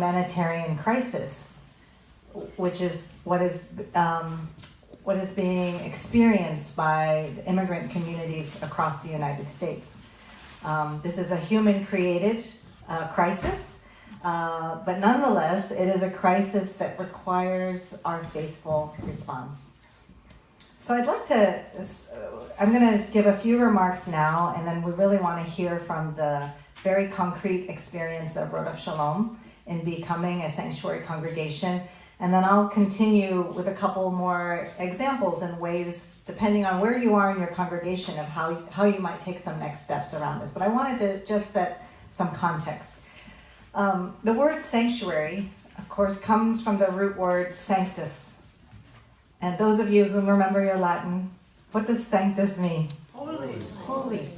humanitarian crisis, which is what is being experienced by the immigrant communities across the United States. This is a human-created crisis, but nonetheless, it is a crisis that requires our faithful response. So I'm going to give a few remarks now, and then we really want to hear from the very concrete experience of Rodef Sholom in becoming a sanctuary congregation. And then I'll continue with a couple more examples and ways, depending on where you are in your congregation, of how you might take some next steps around this. But I wanted to just set some context. The word sanctuary, of course, comes from the root word sanctus. And those of you who remember your Latin, what does sanctus mean? Holy. Holy.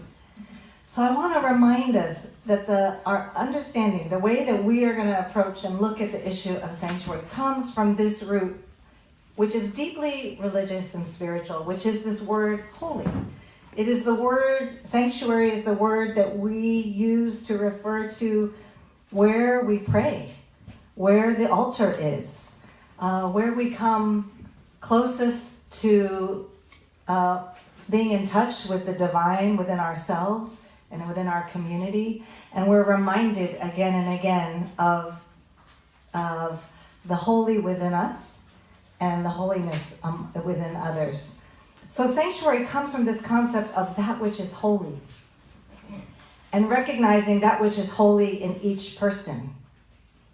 So I want to remind us that our understanding, the way that we are going to approach and look at the issue of sanctuary, comes from this root, which is deeply religious and spiritual, which is this word holy. It is the word, sanctuary is the word that we use to refer to where we pray, where the altar is, where we come closest to being in touch with the divine within ourselves and within our community. And we're reminded again and again of the holy within us and the holiness within others. So sanctuary comes from this concept of that which is holy, and recognizing that which is holy in each person,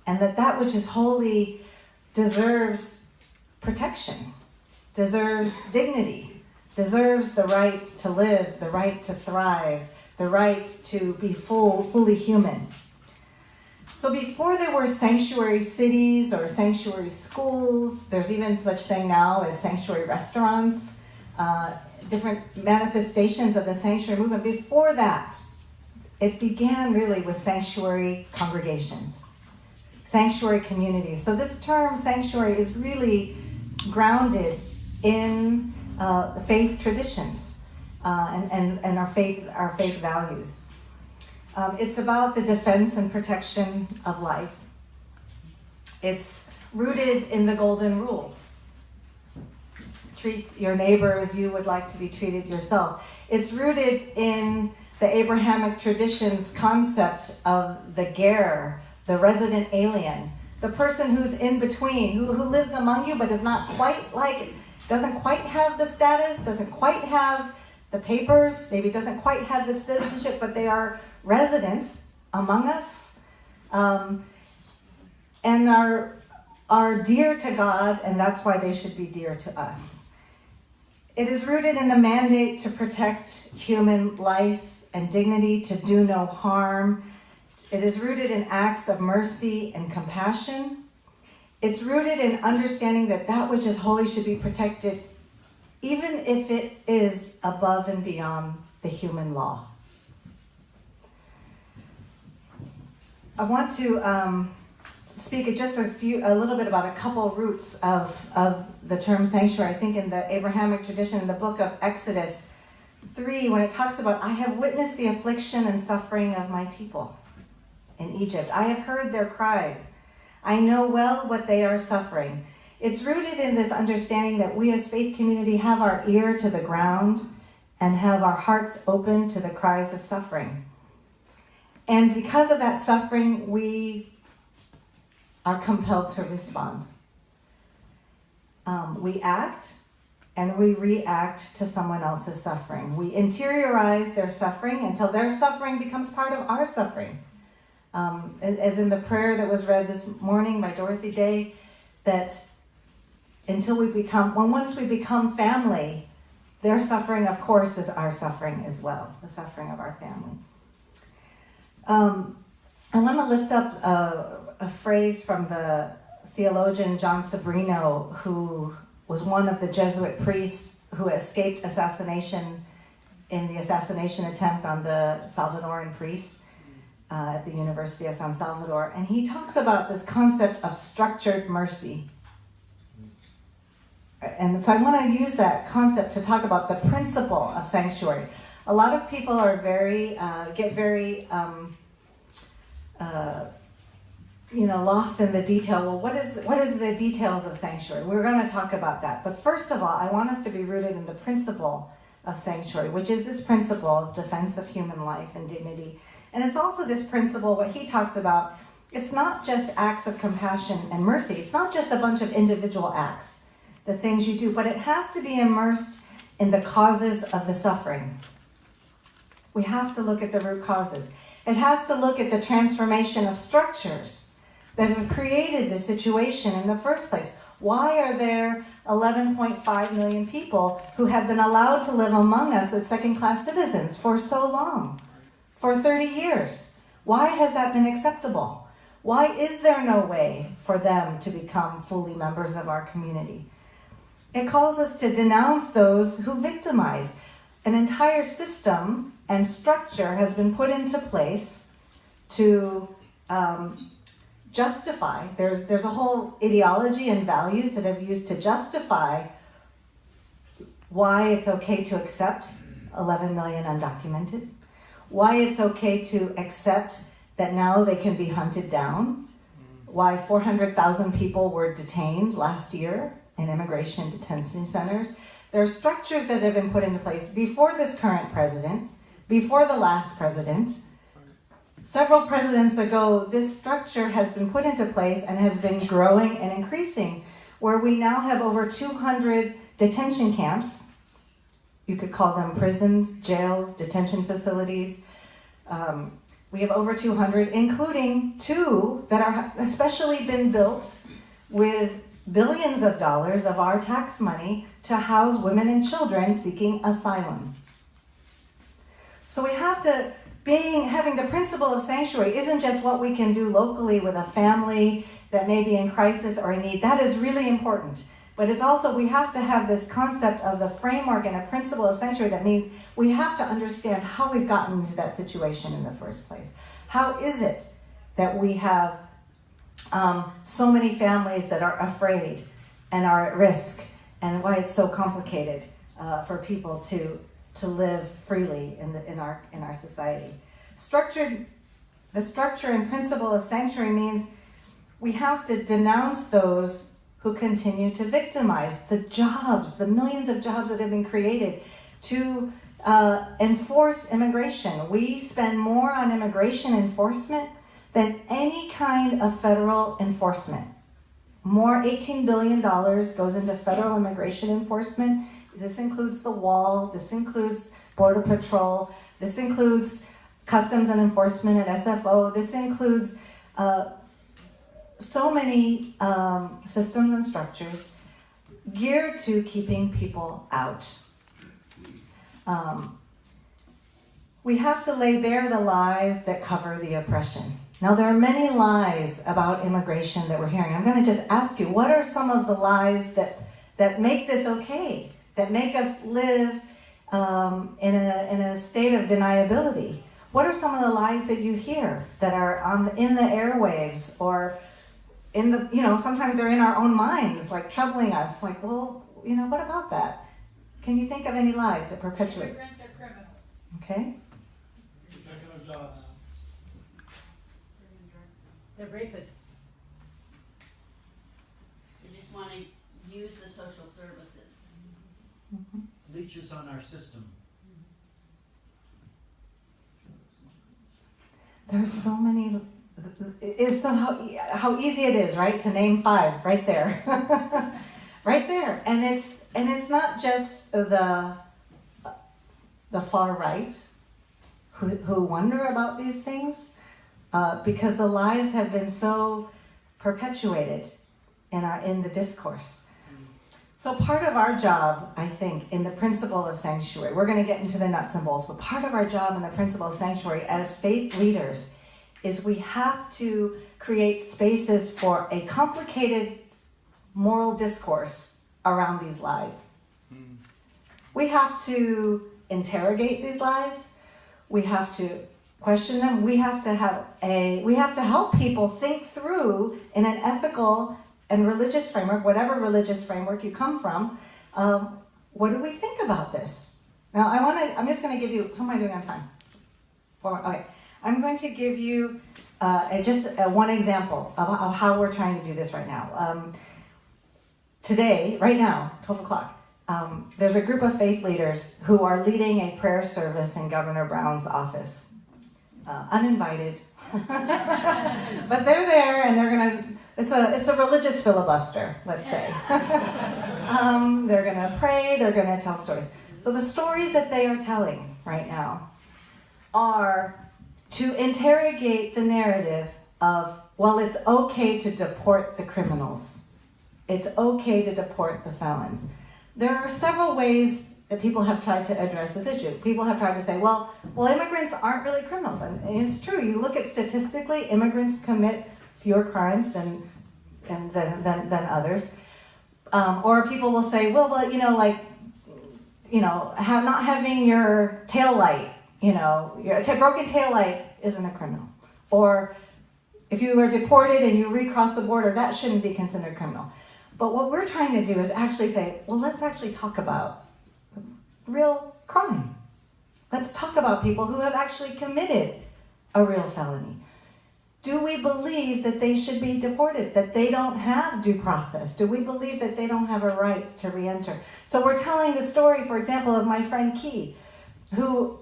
and that which is holy deserves protection, deserves dignity, deserves the right to live, the right to thrive, the right to be fully human. So before there were sanctuary cities or sanctuary schools, there's even such thing now as sanctuary restaurants, different manifestations of the sanctuary movement. Before that, it began really with sanctuary congregations, sanctuary communities. So this term sanctuary is really grounded in the faith traditions and our faith values. It's about the defense and protection of life. It's rooted in the golden rule. Treat your neighbor as you would like to be treated yourself. It's rooted in the Abrahamic tradition's concept of the ger, the resident alien, the person who's in between, who lives among you but is not quite doesn't quite have the status, doesn't quite have the papers, maybe doesn't quite have the citizenship, but they are resident among us, and are dear to God, and that's why they should be dear to us. It is rooted in the mandate to protect human life and dignity, to do no harm. It is rooted in acts of mercy and compassion. It's rooted in understanding that which is holy should be protected, even if it is above and beyond the human law. I want to speak just a little bit about a couple roots of the term sanctuary. I think in the Abrahamic tradition, in the book of Exodus 3, when it talks about, I have witnessed the affliction and suffering of my people in Egypt. I have heard their cries. I know well what they are suffering. It's rooted in this understanding that we as faith community have our ear to the ground and have our hearts open to the cries of suffering. And because of that suffering, we are compelled to respond. We act and we react to someone else's suffering. We interiorize their suffering until their suffering becomes part of our suffering. As in the prayer that was read this morning by Dorothy Day, that once we become family, their suffering, of course, is our suffering as well, the suffering of our family. I want to lift up a phrase from the theologian John Sobrino, who was one of the Jesuit priests who escaped assassination in the assassination attempt on the Salvadoran priests at the University of San Salvador. And he talks about this concept of structured mercy. And so I want to use that concept to talk about the principle of sanctuary. A lot of people are get very lost in the detail. Well, what is the details of sanctuary? We're going to talk about that. But first of all, I want us to be rooted in the principle of sanctuary, which is this principle of defense of human life and dignity. And it's also this principle, what he talks about, it's not just acts of compassion and mercy. It's not just a bunch of individual acts, the things you do, but it has to be immersed in the causes of the suffering. We have to look at the root causes. It has to look at the transformation of structures that have created the situation in the first place. Why are there 11.5 million people who have been allowed to live among us as second-class citizens for so long, for 30 years? Why has that been acceptable? Why is there no way for them to become fully members of our community? It calls us to denounce those who victimize. An entire system and structure has been put into place to justify. There's a whole ideology and values that have used to justify why it's okay to accept 11 million undocumented, why it's okay to accept that now they can be hunted down, why 400,000 people were detained last year in immigration detention centers. There are structures that have been put into place before this current president, before the last president. Several presidents ago, this structure has been put into place and has been growing and increasing, where we now have over 200 detention camps. You could call them prisons, jails, detention facilities. We have over 200, including 2 that are especially been built with billions of dollars of our tax money to house women and children seeking asylum. So we have to, having the principle of sanctuary isn't just what we can do locally with a family that may be in crisis or in need. That is really important. But it's also, we have to have this concept of the framework and a principle of sanctuary that means we have to understand how we've gotten into that situation in the first place. How is it that we have so many families that are afraid and are at risk, and why it's so complicated for people to live freely in our society? The structure and principle of sanctuary means we have to denounce those who continue to victimize the millions of jobs that have been created to enforce immigration. We spend more on immigration enforcement than any kind of federal enforcement. More, $18 billion goes into federal immigration enforcement. This includes the wall, this includes Border Patrol, this includes Customs and Enforcement at SFO, this includes so many systems and structures geared to keeping people out. We have to lay bare the lies that cover the oppression. Now, there are many lies about immigration that we're hearing. I'm going to just ask you, what are some of the lies that make this okay, that make us live in a state of deniability? What are some of the lies that you hear that are in the airwaves or in the, sometimes they're in our own minds, like troubling us, like, well, what about that? Can you think of any lies that perpetuate? Immigrants are criminals. Okay. Protecting our jobs. They're rapists. They just want to use the social services. Mm-hmm. Leeches on our system. There's so many. It's so how easy it is, right, to name 5 right there, right there, and it's not just the far right who wonder about these things, because the lies have been so perpetuated in the discourse. So part of our job, I think, in the principle of sanctuary, we're going to get into the nuts and bolts, but part of our job in the principle of sanctuary as faith leaders is we have to create spaces for a complicated moral discourse around these lies. We have to interrogate these lies. We have to question them. We have to help people think through in an ethical and religious framework, whatever religious framework you come from. What do we think about this? Now, I'm just going to give you, how am I doing on time? Okay. I'm going to give you one example of how we're trying to do this right now. Today, right now, 12 o'clock, there's a group of faith leaders who are leading a prayer service in Governor Brown's office. Uninvited. But they're there and they're going to, it's a religious filibuster, let's say. They're going to pray, they're going to tell stories. So the stories that they are telling right now are to interrogate the narrative of, well, it's okay to deport the criminals. It's okay to deport the felons. There are several ways that people have tried to address this issue. People have tried to say, well, immigrants aren't really criminals. And it's true. You look at statistically, immigrants commit fewer crimes than others. Or people will say, not having your tail light, your broken tail light isn't a criminal. Or if you were deported and you recross the border, that shouldn't be considered criminal. But what we're trying to do is actually say, well, let's actually talk about real crime. Let's talk about people who have actually committed a real felony. Do we believe that they should be deported, that they don't have due process? Do we believe that they don't have a right to re-enter? So we're telling the story, for example, of my friend Key, who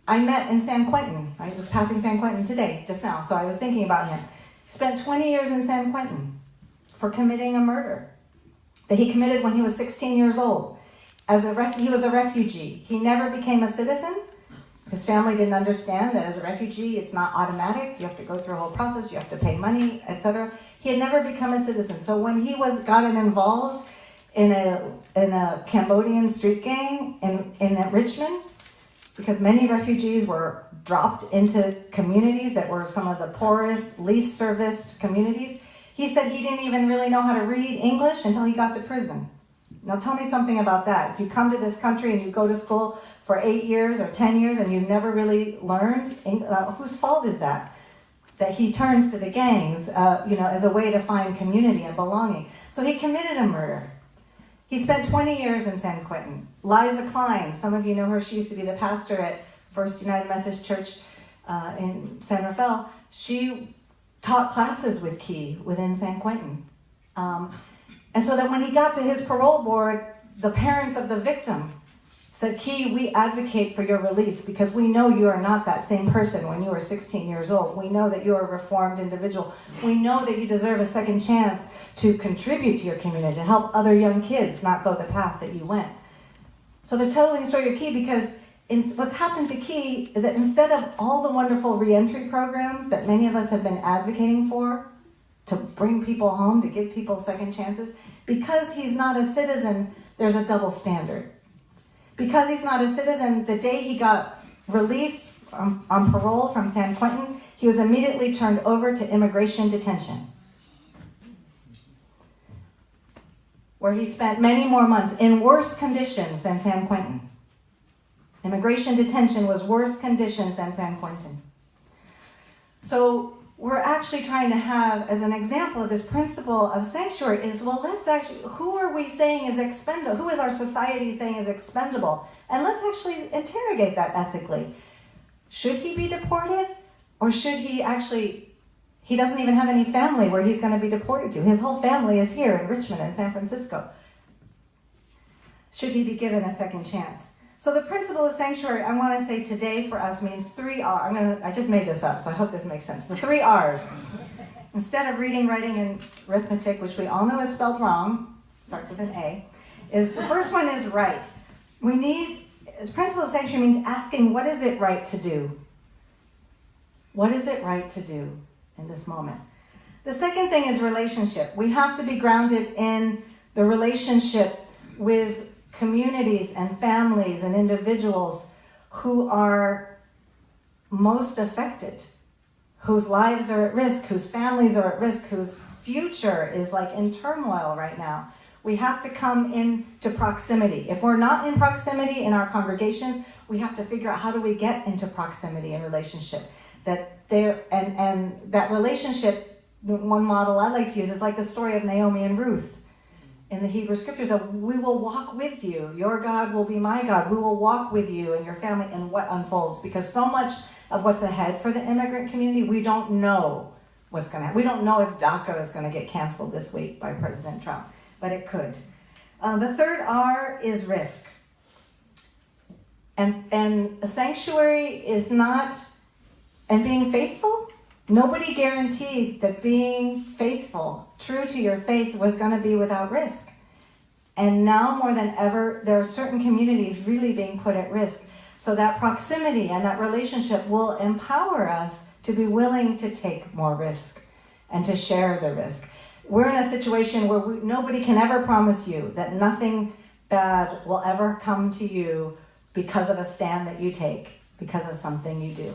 I met in San Quentin. I was passing San Quentin today, just now, so I was thinking about him. He spent 20 years in San Quentin for committing a murder that he committed when he was 16 years old. He was a refugee. He never became a citizen. His family didn't understand that as a refugee, it's not automatic. You have to go through a whole process. You have to pay money, etc. He had never become a citizen. So when he gotten involved in a Cambodian street gang in Richmond, because many refugees were dropped into communities that were some of the poorest, least serviced communities, he said he didn't even really know how to read English until he got to prison. Now tell me something about that. If you come to this country and you go to school for 8 years or 10 years and you never really learned, whose fault is that? That he turns to the gangs, as a way to find community and belonging. So he committed a murder. He spent 20 years in San Quentin. Liza Klein, some of you know her, she used to be the pastor at First United Methodist Church in San Rafael. She taught classes with Key within San Quentin. And so that when he got to his parole board, the parents of the victim said, Key, we advocate for your release because we know you are not that same person when you were 16 years old. We know that you are a reformed individual. We know that you deserve a second chance to contribute to your community, to help other young kids not go the path that you went. So they're telling the story of Key because what's happened to Key is that instead of all the wonderful reentry programs that many of us have been advocating for, to bring people home, to give people second chances, because he's not a citizen, there's a double standard. Because he's not a citizen, the day he got released on parole from San Quentin, he was immediately turned over to immigration detention, where he spent many more months in worse conditions than San Quentin. Immigration detention was worse conditions than San Quentin. So we're actually trying to have, as an example of this principle of sanctuary, is, well, let's actually, who are we saying is expendable? Who is our society saying is expendable? And let's actually interrogate that ethically. Should he be deported? Or should he doesn't even have any family where he's going to be deported to. His whole family is here in Richmond and San Francisco. Should he be given a second chance? So the principle of sanctuary, I want to say today for us means 3 R's. I just made this up, so I hope this makes sense. The 3 R's. Instead of reading, writing, and arithmetic, which we all know is spelled wrong, starts with an A, the first one is right. The principle of sanctuary means asking, what is it right to do? What is it right to do in this moment? The second thing is relationship. We have to be grounded in the relationship with communities and families and individuals who are most affected, whose lives are at risk, whose families are at risk, whose future is in turmoil right now. We have to come into proximity. If we're not in proximity in our congregations, we have to figure out how do we get into proximity and relationship. And that relationship, one model I like to use is like the story of Naomi and Ruth. In the Hebrew scriptures, that we will walk with you. Your God will be my God. We will walk with you and your family in what unfolds. Because so much of what's ahead for the immigrant community. We don't know what's going to happen. We don't know if DACA is going to get canceled this week by President Trump, but it could. The third R is risk. And a sanctuary is not, and being faithful, nobody guaranteed that being faithful, true to your faith, was going to be without risk. And now more than ever, there are certain communities really being put at risk. So that proximity and that relationship will empower us to be willing to take more risk and to share the risk. We're in a situation where nobody can ever promise you that nothing bad will ever come to you because of a stand that you take, because of something you do.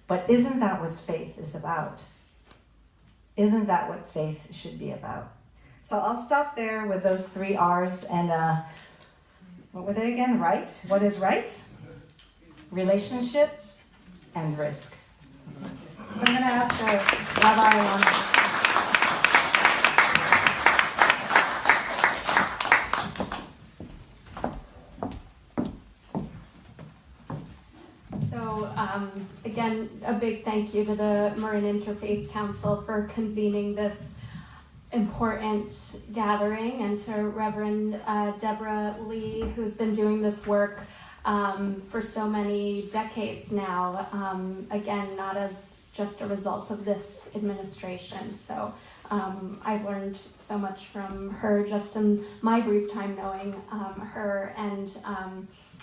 But isn't that what faith is about? Isn't that what faith should be about? So I'll stop there with those 3 R's. And what were they again? Right? What is right? Relationship and risk. So I'm going to ask Rabbi Elana. Again, a big thank you to the Marin Interfaith Council for convening this important gathering, and to Reverend Deborah Lee, who's been doing this work for so many decades now, again, not as just a result of this administration. So I've learned so much from her just in my brief time knowing her, and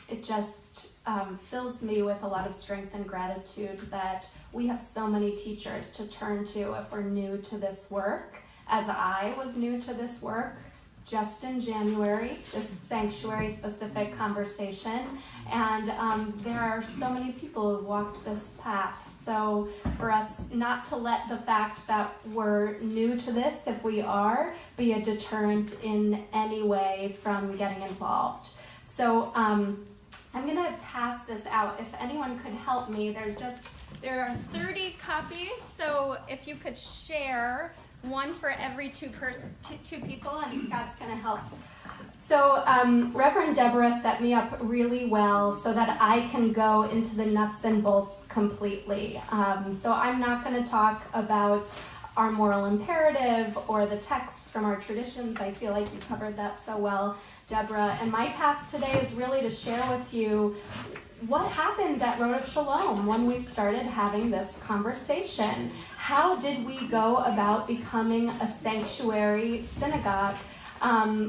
it just fills me with a lot of strength and gratitude that we have so many teachers to turn to if we're new to this work, as I was new to this work just in January, this sanctuary-specific conversation, and there are so many people who've walked this path. So for us not to let the fact that we're new to this, if we are, be a deterrent in any way from getting involved. So I'm gonna pass this out. If anyone could help me, there are 30 copies, so if you could share one for every two people, and Scott's gonna help. So Reverend Deborah set me up really well so that I can go into the nuts and bolts completely. So I'm not gonna talk about our moral imperative or the texts from our traditions. I feel like you covered that so well, Deborah. And my task today is really to share with you what happened at Rodef Sholom when we started having this conversation. How did we go about becoming a sanctuary synagogue?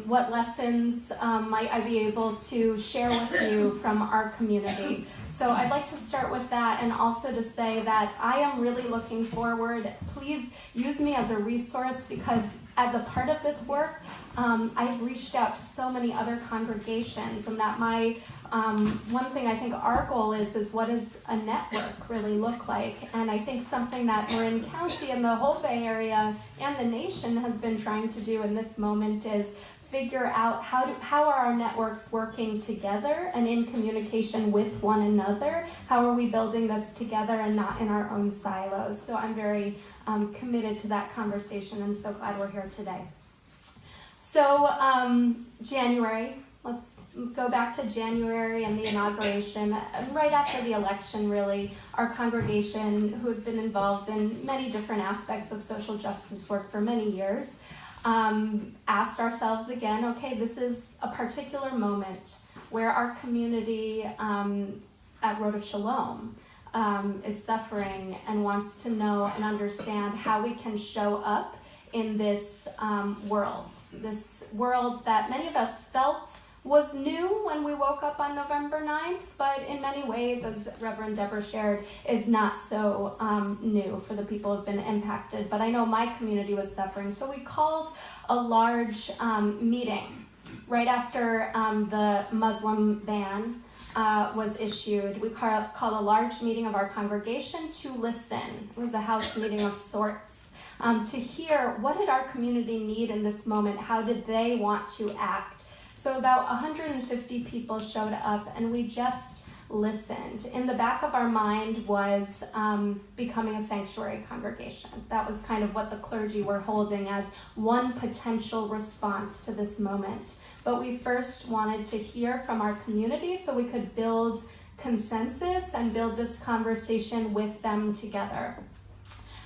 What lessons might I be able to share with you from our community? So I'd like to start with that, and also to say that I am really looking forward. Please use me as a resource, because as a part of this work, I've reached out to so many other congregations, and that my one thing I think our goal is what does a network really look like? And I think something that Marin County and the whole Bay Area and the nation has been trying to do in this moment is figure out how are our networks working together and in communication with one another? How are we building this together and not in our own silos? So I'm very committed to that conversation, and so glad we're here today. So January, let's go back to January and the inauguration. And right after the election, really, our congregation, who has been involved in many different aspects of social justice work for many years, asked ourselves again, okay, this is a particular moment where our community at Rodef Sholom is suffering and wants to know and understand how we can show up in this world that many of us felt was new when we woke up on November 9th, but in many ways, as Reverend Deborah shared, is not so new for the people who have been impacted. But I know my community was suffering, so we called a large meeting right after the Muslim ban was issued. We called a large meeting of our congregation to listen. It was a house meeting of sorts. To hear what did our community need in this moment, how did they want to act. So about 150 people showed up, and we just listened. In the back of our mind was becoming a sanctuary congregation. That was kind of what the clergy were holding as one potential response to this moment. But we first wanted to hear from our community so we could build consensus and build this conversation with them together.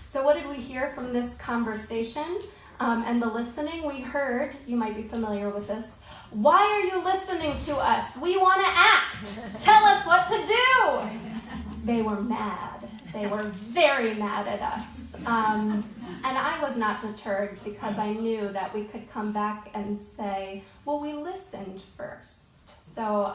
So what did we hear from this conversation and the listening? We heard, you might be familiar with this, why are you listening to us? We want to act. Tell us what to do. They were mad. They were very mad at us. And I was not deterred because I knew that we could come back and say, well, we listened first. So,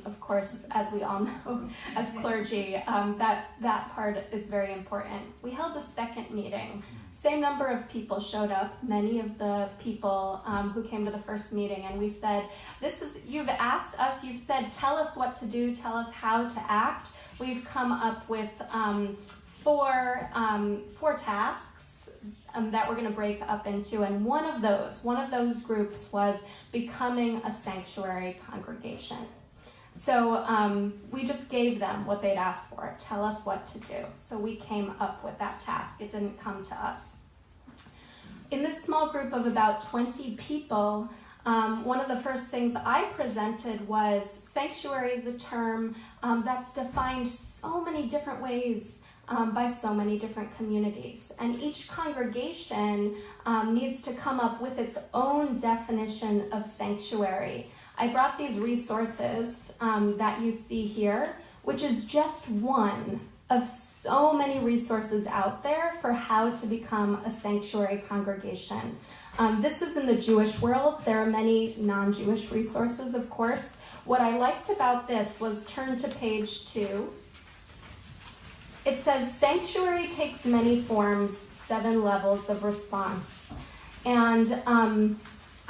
of course, as we all know, as clergy, that part is very important. We held a second meeting. Same number of people showed up, many of the people who came to the first meeting, and we said, you've asked us, you've said, tell us what to do, tell us how to act. We've come up with four tasks that we're going to break up into, and one of those groups was becoming a sanctuary congregation. So we just gave them what they'd asked for. Tell us what to do. So we came up with that task. It didn't come to us. In this small group of about 20 people, one of the first things I presented was sanctuary is a term that's defined so many different ways by so many different communities. And each congregation needs to come up with its own definition of sanctuary. I brought these resources that you see here, which is just one of so many resources out there for how to become a sanctuary congregation. This is in the Jewish world. There are many non-Jewish resources, of course. What I liked about this was turn to page 2. It says, sanctuary takes many forms, 7 levels of response. And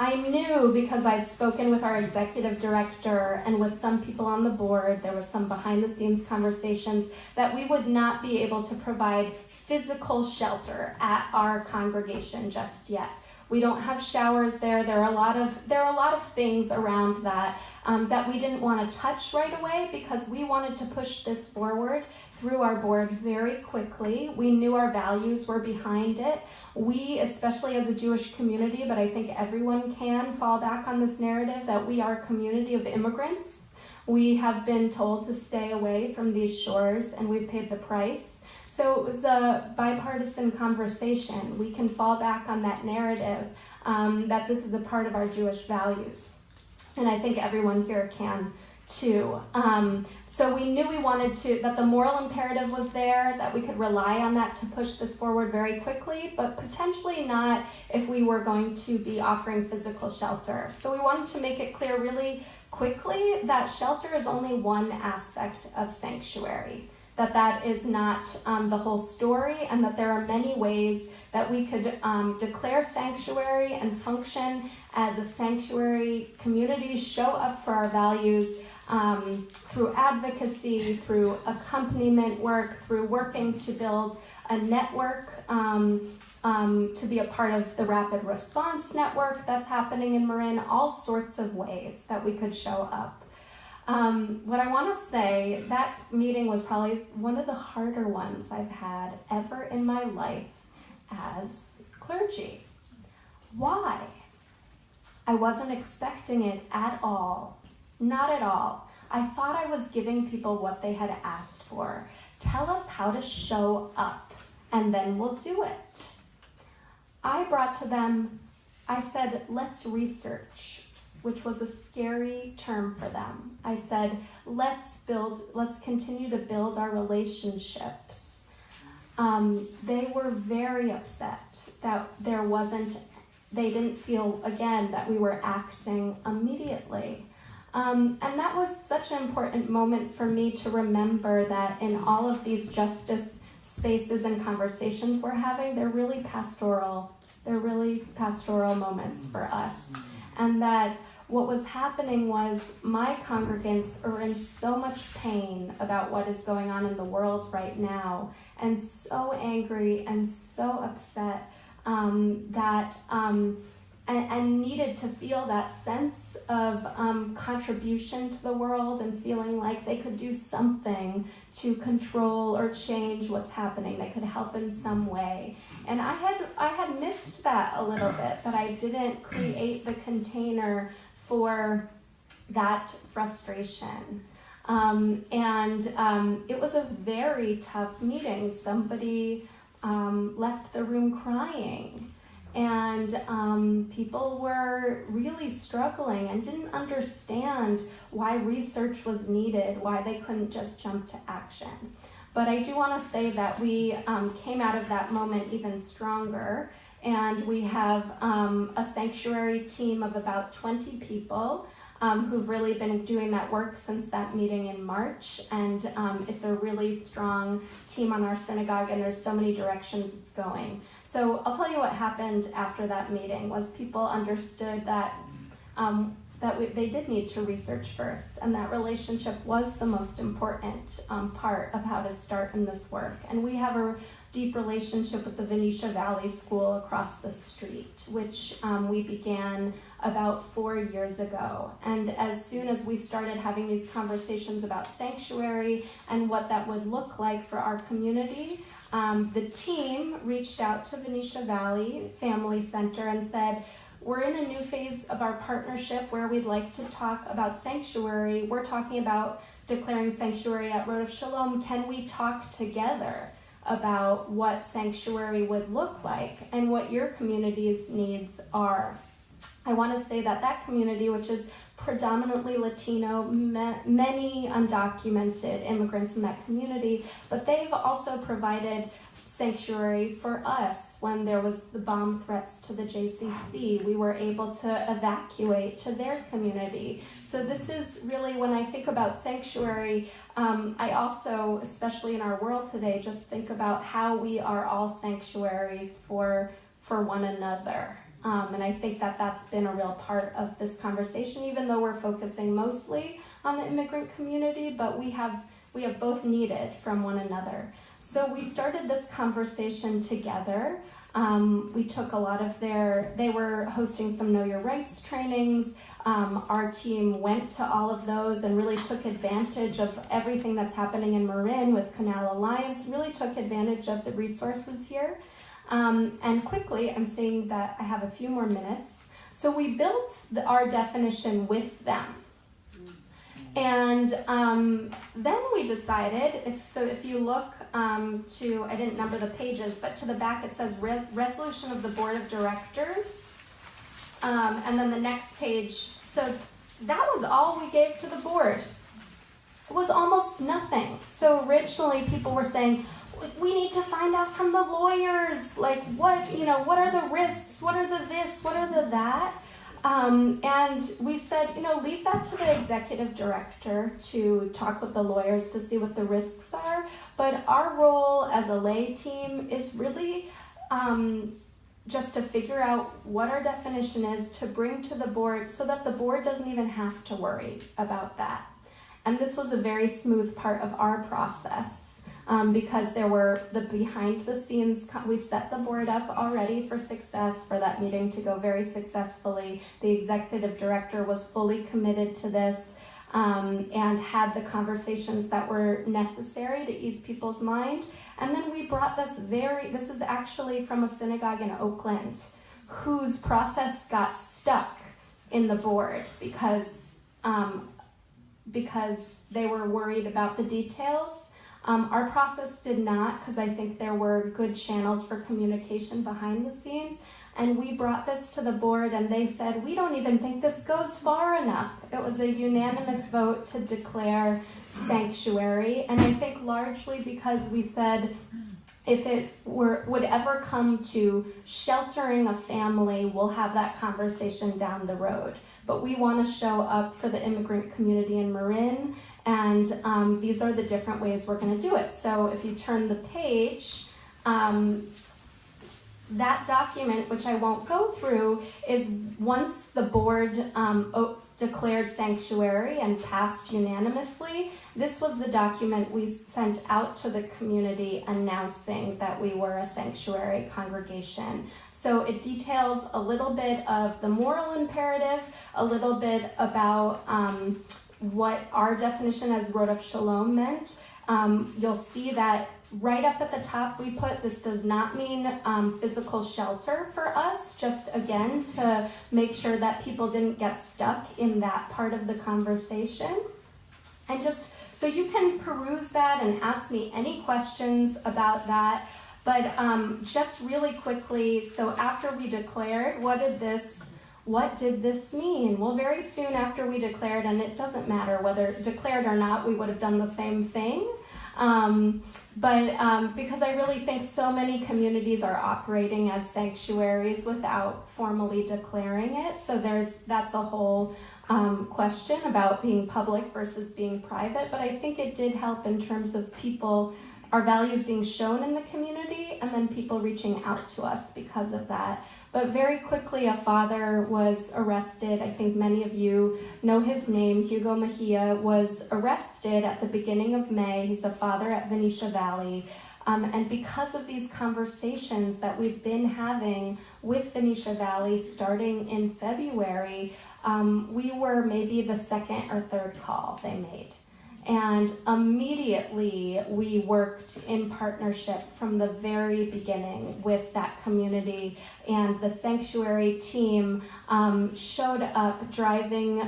I knew, because I'd spoken with our executive director and with some people on the board, there was some behind-the-scenes conversations, that we would not be able to provide physical shelter at our congregation just yet. We don't have showers there. There are a lot of things around that that we didn't want to touch right away because we wanted to push this forward through our board very quickly. We knew our values were behind it. We, especially as a Jewish community, but I think everyone can fall back on this narrative that we are a community of immigrants. We have been told to stay away from these shores, and we've paid the price. So it was a bipartisan conversation. We can fall back on that narrative that this is a part of our Jewish values. And I think everyone here can too. So we knew we wanted that the moral imperative was there, that we could rely on that to push this forward very quickly, but potentially not if we were going to be offering physical shelter. So we wanted to make it clear really quickly that shelter is only one aspect of sanctuary, that is not the whole story, and that there are many ways that we could declare sanctuary and function as a sanctuary community, show up for our values through advocacy, through accompaniment work, through working to build a network, to be a part of the rapid response network that's happening in Marin, all sorts of ways that we could show up. What I want to say, that meeting was probably one of the harder ones I've had ever in my life as clergy. Why? I wasn't expecting it at all. Not at all. I thought I was giving people what they had asked for. Tell us how to show up, and then we'll do it. I brought to them, I said, let's research, which was a scary term for them. I said, let's continue to build our relationships. They were very upset that they didn't feel, again, that we were acting immediately. And that was such an important moment for me to remember that in all of these justice spaces and conversations we're having, they're really pastoral moments for us. And that what was happening was my congregants are in so much pain about what is going on in the world right now, and so angry and so upset and needed to feel that sense of contribution to the world and feeling like they could do something to control or change what's happening. They could help in some way. And I had missed that a little bit, that I didn't create the container for that frustration. It was a very tough meeting. Somebody left the room crying, and people were really struggling and didn't understand why research was needed, why they couldn't just jump to action. But I do want to say that we came out of that moment even stronger, and we have a sanctuary team of about 20 people who've really been doing that work since that meeting in March, and it's a really strong team on our synagogue, and there's so many directions it's going. So I'll tell you what happened after that meeting was people understood that they did need to research first, and that relationship was the most important part of how to start in this work. And we have a deep relationship with the Venetia Valley School across the street, which we began about 4 years ago. And as soon as we started having these conversations about sanctuary and what that would look like for our community, the team reached out to Venetia Valley Family Center and said, we're in a new phase of our partnership where we'd like to talk about sanctuary. We're talking about declaring sanctuary at Rodef Sholom. Can we talk together about what sanctuary would look like and what your community's needs are? I want to say that that community, which is predominantly Latino, many undocumented immigrants in that community, but they've also provided sanctuary for us when there was the bomb threats to the JCC. We were able to evacuate to their community. So this is really, when I think about sanctuary, I also, especially in our world today, just think about how we are all sanctuaries for one another. And I think that that's been a real part of this conversation, even though we're focusing mostly on the immigrant community, but we have both needed from one another. So we started this conversation together. We took a lot of they were hosting some Know Your Rights trainings. Our team went to all of those and really took advantage of everything that's happening in Marin with Canal Alliance, really took advantage of the resources here. And quickly, I'm seeing that I have a few more minutes. So we built our definition with them. And then we decided, if you look to, I didn't number the pages, but to the back it says resolution of the board of directors. And then the next page, so that was all we gave to the board. It was almost nothing. So originally people were saying, we need to find out from the lawyers, like what are the risks, what are the this, what are the that? And we said, leave that to the executive director to talk with the lawyers to see what the risks are. But our role as a lay team is really just to figure out what our definition is to bring to the board so that the board doesn't even have to worry about that. And this was a very smooth part of our process. Because there were the behind the scenes, we set the board up already for success, for that meeting to go very successfully. The executive director was fully committed to this and had the conversations that were necessary to ease people's mind. And then we brought this is actually from a synagogue in Oakland whose process got stuck in the board because they were worried about the details. Our process did not, because I think there were good channels for communication behind the scenes, and we brought this to the board and they said, we don't even think this goes far enough. It was a unanimous vote to declare sanctuary, and I think largely because we said, if it would ever come to sheltering a family, we'll have that conversation down the road. But we want to show up for the immigrant community in Marin, and these are the different ways we're going to do it. So if you turn the page, that document, which I won't go through, is once the board declared sanctuary and passed unanimously, this was the document we sent out to the community announcing that we were a sanctuary congregation. So it details a little bit of the moral imperative, a little bit about what our definition as Rodef Sholom meant. You'll see that right up at the top we put, this does not mean physical shelter for us, just again to make sure that people didn't get stuck in that part of the conversation. And just so you can peruse that and ask me any questions about that. But just really quickly, so after we declared, what did this mean? Well, very soon after we declared, and it doesn't matter whether declared or not, we would have done the same thing. But because I really think so many communities are operating as sanctuaries without formally declaring it. So that's a whole question about being public versus being private. But I think it did help in terms of people, our values being shown in the community, and then people reaching out to us because of that. But very quickly, a father was arrested. I think many of you know his name. Hugo Mejia was arrested at the beginning of May. He's a father at Venetia Valley. And because of these conversations that we've been having with Venetia Valley starting in February, we were maybe the second or third call they made. And immediately we worked in partnership from the very beginning with that community, and the sanctuary team showed up driving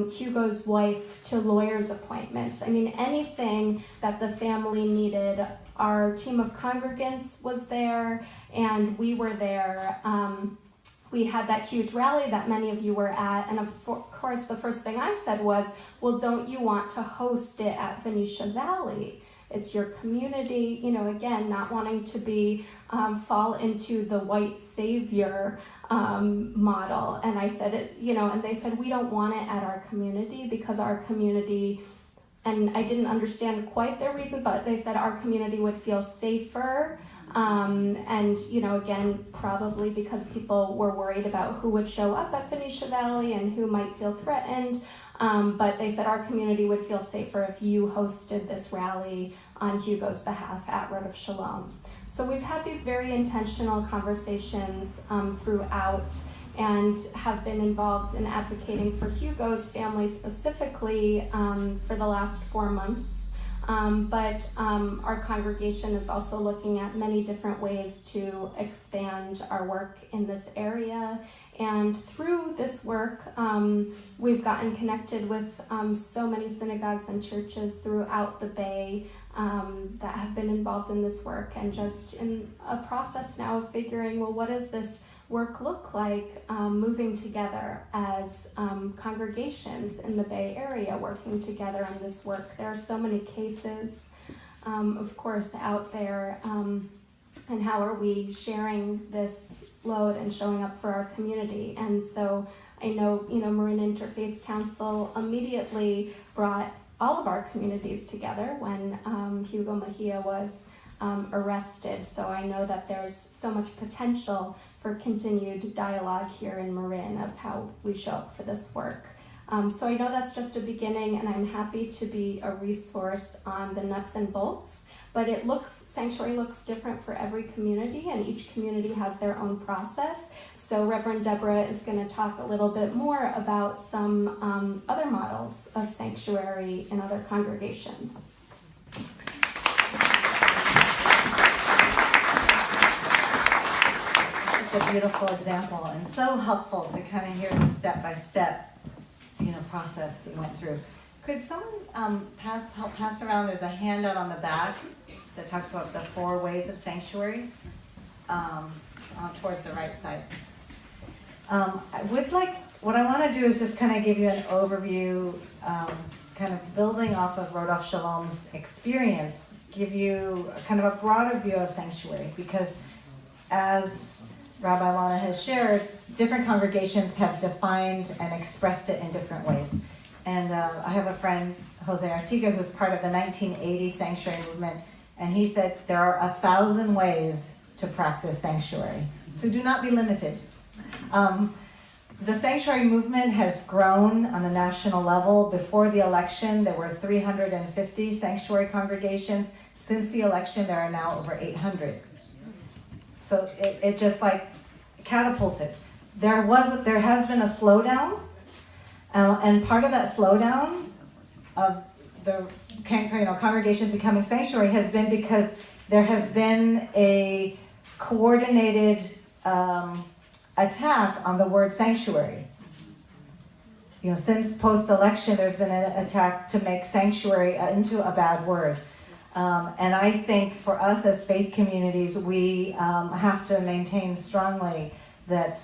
Hugo's wife to lawyers' appointments. I mean, anything that the family needed, our team of congregants was there, and we were there. We had that huge rally that many of you were at, and of course the first thing I said was, well, don't you want to host it at Venetia Valley? It's your community, again, not wanting to be fall into the white savior model. And I said it, and they said, we don't want it at our community because our community, and I didn't understand quite their reason, but they said our community would feel safer. And, again, probably because people were worried about who would show up at Venetia Valley and who might feel threatened. But they said our community would feel safer if you hosted this rally on Hugo's behalf at Rodef Sholom. So we've had these very intentional conversations throughout, and have been involved in advocating for Hugo's family specifically for the last 4 months. But our congregation is also looking at many different ways to expand our work in this area. And through this work, we've gotten connected with so many synagogues and churches throughout the Bay that have been involved in this work, and just in a process now of figuring, well, what does this work look like moving together as congregations in the Bay Area working together on this work. There are so many cases, of course, out there, and how are we sharing this load and showing up for our community? And so I know, Marin Interfaith Council immediately brought all of our communities together when Hugo Mejia was arrested. So I know that there's so much potential for continued dialogue here in Marin of how we show up for this work. So I know that's just a beginning, and I'm happy to be a resource on the nuts and bolts, but sanctuary looks different for every community, and each community has their own process. So Reverend Deborah is going to talk a little bit more about some other models of sanctuary in other congregations. A beautiful example, and so helpful to kind of hear the step-by-step process you went through. Could someone help pass around? There's a handout on the back that talks about the 4 ways of sanctuary. Towards the right side. What I want to do is just kind of give you an overview, kind of building off of Rodef Sholom's experience, give you kind of a broader view of sanctuary, because as Rabbi Elana has shared, different congregations have defined and expressed it in different ways. And I have a friend, Jose Artiga, who's part of the 1980 sanctuary movement, and he said there are 1,000 ways to practice sanctuary. So do not be limited. The sanctuary movement has grown on the national level. Before the election, there were 350 sanctuary congregations. Since the election, there are now over 800. So it just catapulted. There has been a slowdown, and part of that slowdown of the congregation becoming sanctuary has been because there has been a coordinated attack on the word sanctuary. since post-election, there's been an attack to make sanctuary into a bad word. And I think for us as faith communities, we have to maintain strongly that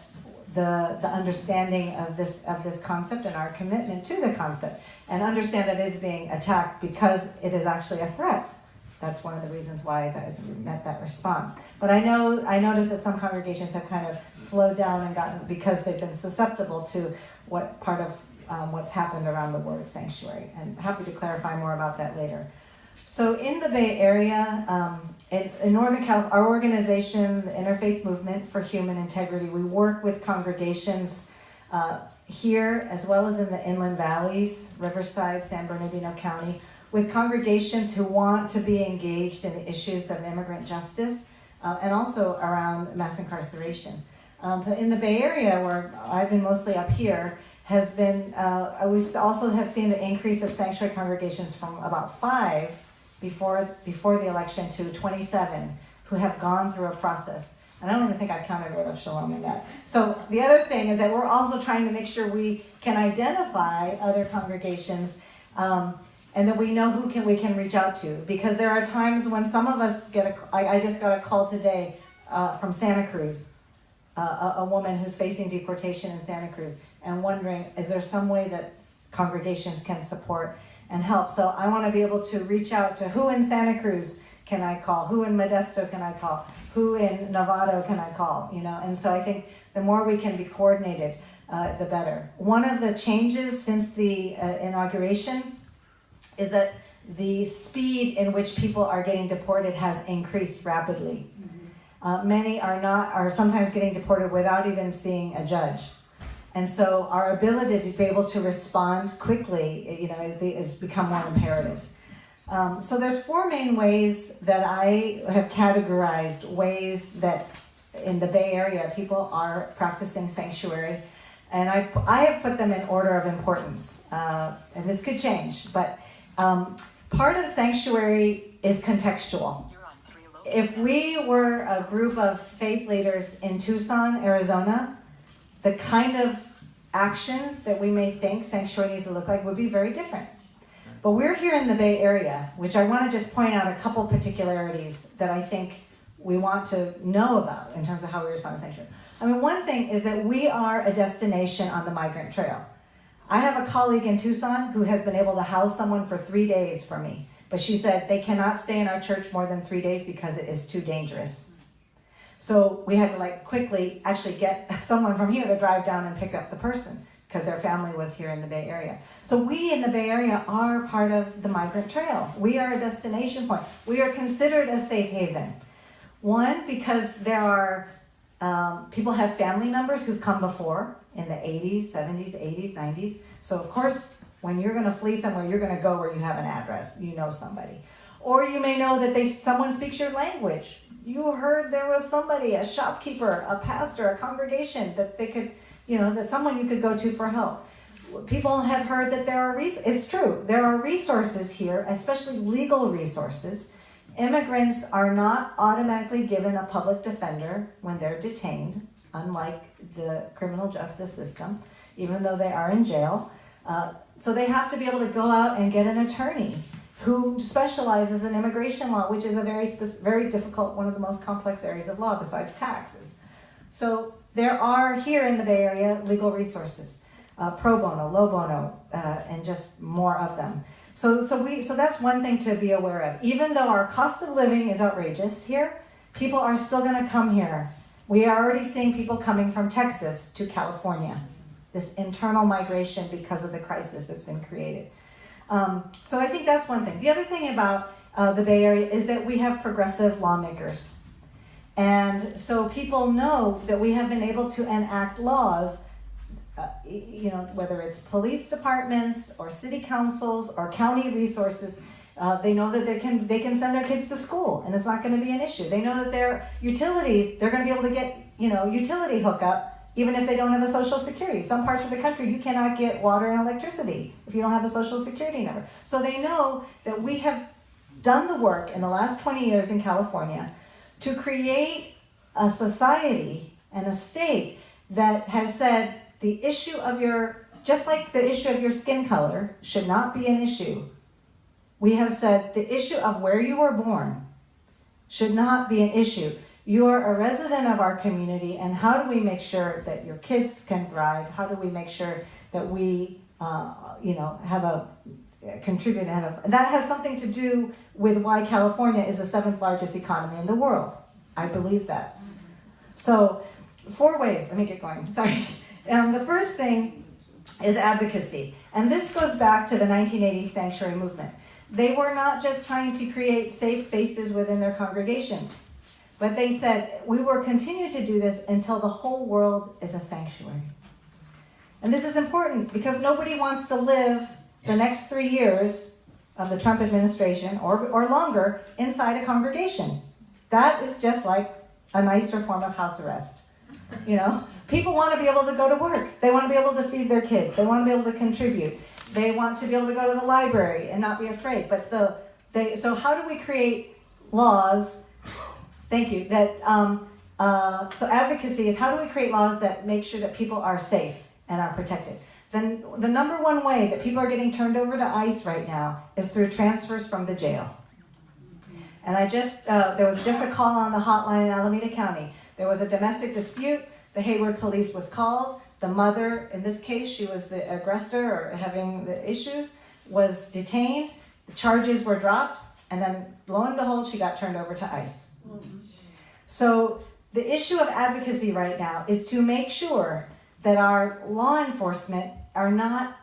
the understanding of this concept and our commitment to the concept, and understand that it is being attacked because it is actually a threat. That's one of the reasons why that has met that response. But I noticed that some congregations have kind of slowed down and gotten, because they've been susceptible to what part of what's happened around the word sanctuary. And happy to clarify more about that later. So in the Bay Area, in Northern California, our organization, the Interfaith Movement for Human Integrity, we work with congregations here as well as in the inland valleys, Riverside, San Bernardino County, with congregations who want to be engaged in the issues of immigrant justice and also around mass incarceration. But in the Bay Area, where I've been mostly up here, has been, we also have seen the increase of sanctuary congregations from about 5 before the election to 27 who have gone through a process. And I don't even think I counted Rodef Sholom in that. So the other thing is that we're also trying to make sure we can identify other congregations and that we know who we can reach out to. Because there are times when some of us I just got a call today from Santa Cruz, a woman who's facing deportation in Santa Cruz, and wondering, is there some way that congregations can support and help? So I want to be able to reach out to who in Santa Cruz can I call, who in Modesto can I call, who in Novato can I call, And so I think the more we can be coordinated, the better. One of the changes since the inauguration is that the speed in which people are getting deported has increased rapidly. Many are sometimes getting deported without even seeing a judge. And so our ability to be able to respond quickly, has become more imperative. So there's 4 main ways that I have categorized ways that in the Bay Area people are practicing sanctuary. And I have put them in order of importance. And this could change, but part of sanctuary is contextual. If we were a group of faith leaders in Tucson, Arizona, the kind of actions that we may think sanctuary needs to look like would be very different. But we're here in the Bay Area, which I want to just point out a couple particularities that I think we want to know about in terms of how we respond to sanctuary. One thing is that we are a destination on the migrant trail. I have a colleague in Tucson who has been able to house someone for 3 days for me, but she said they cannot stay in our church more than 3 days because it is too dangerous. So we had to quickly actually get someone from here to drive down and pick up the person because their family was here in the Bay Area. So we in the Bay Area are part of the migrant trail. We are a destination point. We are considered a safe haven. One, because there are people have family members who've come before in the 80s, 70s, 80s, 90s. So of course, when you're going to flee somewhere, you're going to go where you have an address. You know somebody. Or you may know that someone speaks your language. You heard there was somebody, a shopkeeper, a pastor, a congregation that they could, that someone you could go to for help. People have heard that it's true, there are resources here, especially legal resources. Immigrants are not automatically given a public defender when they're detained, unlike the criminal justice system, even though they are in jail. So they have to be able to go out and get an attorney who specializes in immigration law, which is a very difficult, one of the most complex areas of law besides taxes. So there are here in the Bay Area legal resources, pro bono, low bono, and just more of them. So that's one thing to be aware of. Even though our cost of living is outrageous here, people are still going to come here. We are already seeing people coming from Texas to California, this internal migration because of the crisis that's been created. So I think that's one thing. The other thing about the Bay Area is that we have progressive lawmakers. And so people know that we have been able to enact laws, whether it's police departments or city councils or county resources, they know that they can send their kids to school and it's not going to be an issue. They know that their utilities, they're going to be able to get, utility hookup even if they don't have a social security. Some parts of the country, you cannot get water and electricity if you don't have a social security number. So they know that we have done the work in the last 20 years in California to create a society and a state that has said the issue of your just like the issue of your skin color should not be an issue, we have said the issue of where you were born should not be an issue. You are a resident of our community, and how do we make sure that your kids can thrive? How do we make sure that we, contribute and that has something to do with why California is the 7th largest economy in the world. I believe that. So, 4 ways. Let me get going. Sorry. The first thing is advocacy, and this goes back to the 1980s sanctuary movement. They were not just trying to create safe spaces within their congregations, but they said, we will continue to do this until the whole world is a sanctuary. And this is important because nobody wants to live the next 3 years of the Trump administration or longer inside a congregation. That is just like a nicer form of house arrest. People want to be able to go to work. They want to be able to feed their kids. They want to be able to contribute. They want to be able to go to the library and not be afraid. So how do we create laws? Thank you. So advocacy is how do we create laws that make sure that people are safe and are protected? Then the number one way that people are getting turned over to ICE right now is through transfers from the jail. And there was just a call on the hotline in Alameda County. There was a domestic dispute. The Hayward police was called. The mother, in this case, she was the aggressor or having the issues, was detained. The charges were dropped. And then, lo and behold, she got turned over to ICE. So the issue of advocacy right now is to make sure that our law enforcement are not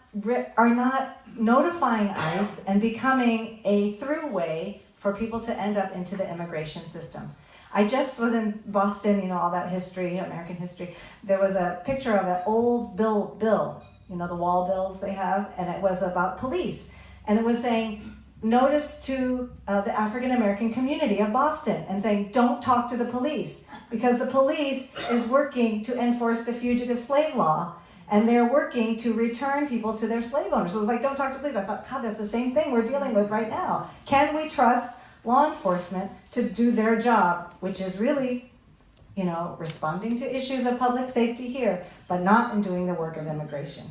notifying ICE and becoming a throughway for people to end up into the immigration system. I just was in Boston, all that history, American history. There was a picture of an old bill, the wall bills they have, and it was about police. And it was saying, notice to the African American community of Boston, and saying, don't talk to the police, because the police is working to enforce the fugitive slave law, and they're working to return people to their slave owners. So it was like, don't talk to police. I thought, God, that's the same thing we're dealing with right now. Can we trust law enforcement to do their job, which is really, responding to issues of public safety here, but not in doing the work of immigration?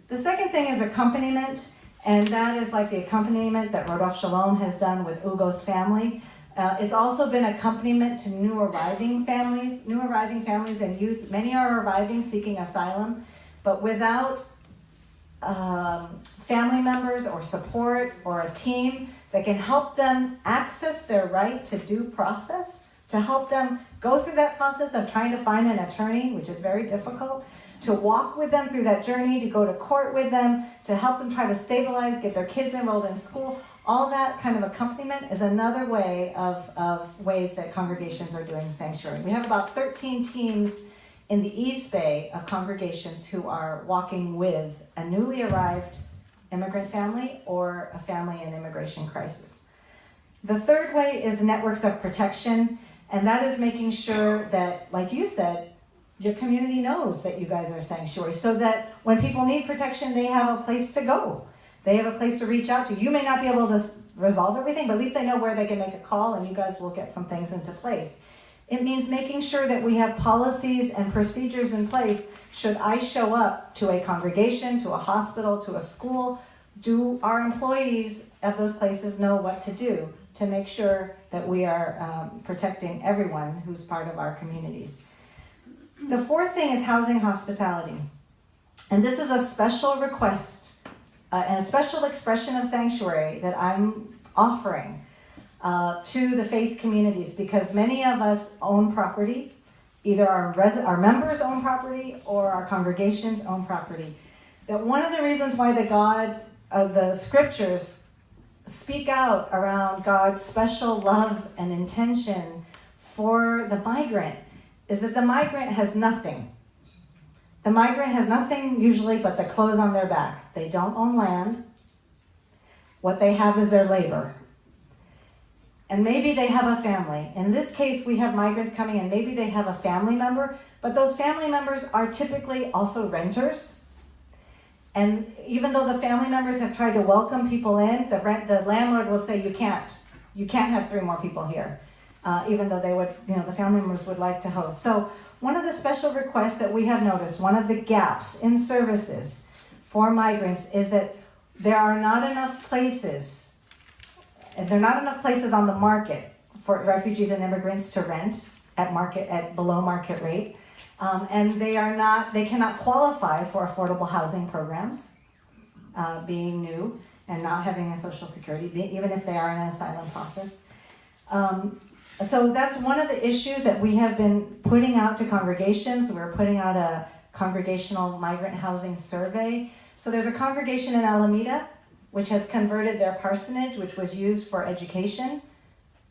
The second thing is accompaniment, and that is like the accompaniment that Rodef Sholom has done with Ugo's family. It's also been accompaniment to new arriving families and youth. Many are arriving seeking asylum, but without family members or support or a team that can help them access their right to due process, to help them go through that process of trying to find an attorney, which is very difficult, to walk with them through that journey, to go to court with them, to help them try to stabilize, get their kids enrolled in school. All that kind of accompaniment is another way of ways that congregations are doing sanctuary. We have about 13 teams in the East Bay of congregations who are walking with a newly arrived immigrant family or a family in immigration crisis. The third way is networks of protection, and that is making sure that, like you said, your community knows that you guys are sanctuary, so that when people need protection, they have a place to go. They have a place to reach out to. You may not be able to resolve everything, but at least they know where they can make a call, and you guys will get some things into place. It means making sure that we have policies and procedures in place should I show up to a congregation, to a hospital, to a school. Do our employees of those places know what to do to make sure that we are protecting everyone who's part of our communities? The fourth thing is housing hospitality. And this is a special request and a special expression of sanctuary that I'm offering to the faith communities, because many of us own property. Either our members own property or our congregations own property. That one of the reasons why the scriptures speak out around God's special love and intention for the migrant is that the migrant has nothing. The migrant has nothing usually but the clothes on their back. They don't own land. What they have is their labor. And maybe they have a family. In this case, we have migrants coming in. Maybe they have a family member, but those family members are typically also renters. And even though the family members have tried to welcome people in, the landlord will say, you can't have 3 more people here, even though they would, the family members would like to host. So one of the special requests that we have noticed, one of the gaps in services for migrants is that there are not enough places, and there are not enough places on the market for refugees and immigrants to rent at below market rate, and they cannot qualify for affordable housing programs, being new and not having a social security, even if they are in an asylum process. So that's one of the issues that we have been putting out to congregations. We're putting out a congregational migrant housing survey. So there's a congregation in Alameda which has converted their parsonage, which was used for education,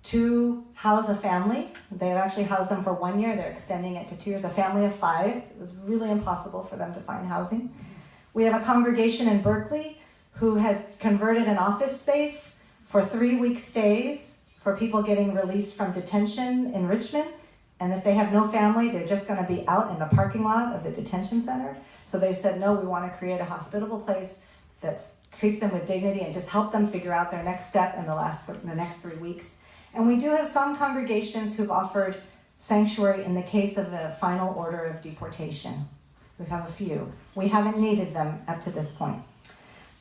to house a family. They've actually housed them for 1 year. They're extending it to 2 years. A family of 5. It was really impossible for them to find housing. We have a congregation in Berkeley who has converted an office space for 3-week stays for people getting released from detention in Richmond. And if they have no family, they're just going to be out in the parking lot of the detention center. So they said, no, we want to create a hospitable place that treats them with dignity and just help them figure out their next step in the next 3 weeks. And we do have some congregations who've offered sanctuary in the case of a final order of deportation. We have a few. We haven't needed them up to this point.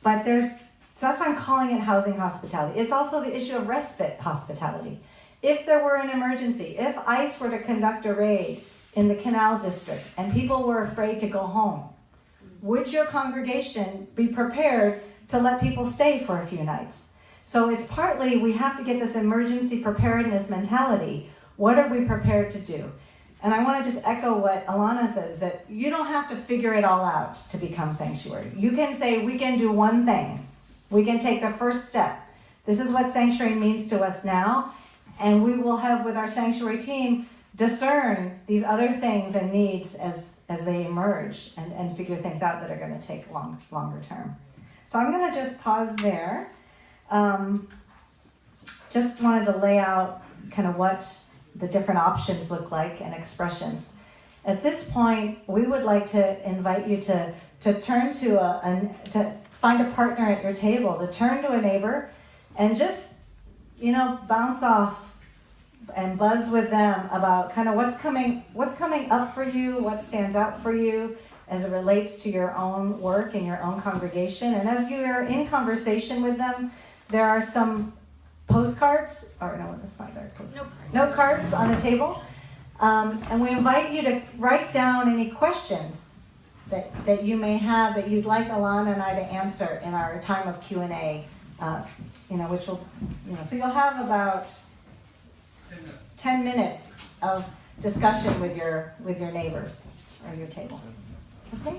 But so that's why I'm calling it housing hospitality. It's also the issue of respite hospitality. If there were an emergency, if ICE were to conduct a raid in the Canal District and people were afraid to go home, would your congregation be prepared to let people stay for a few nights? So it's partly we have to get this emergency preparedness mentality. What are we prepared to do? And I want to just echo what Elana says, that you don't have to figure it all out to become sanctuary. You can say, we can do one thing. We can take the first step. This is what sanctuary means to us now. And we will have, with our sanctuary team, discern these other things and needs as they emerge and figure things out that are going to take longer term. So I'm going to just pause there. Just wanted to lay out kind of what the different options look like and expressions. At this point, we would like to invite you to turn to find a partner at your table, to turn to a neighbor and just, bounce off and buzz with them about kind of what's coming up for you, what stands out for you as it relates to your own work and your own congregation. And as you are in conversation with them, there are some postcards, or no, it's not there, note cards on the table. And we invite you to write down any questions that you may have that you'd like Elana and I to answer in our time of Q&A, which will, so you'll have about 10 minutes of discussion with your neighbors or your table. Okay?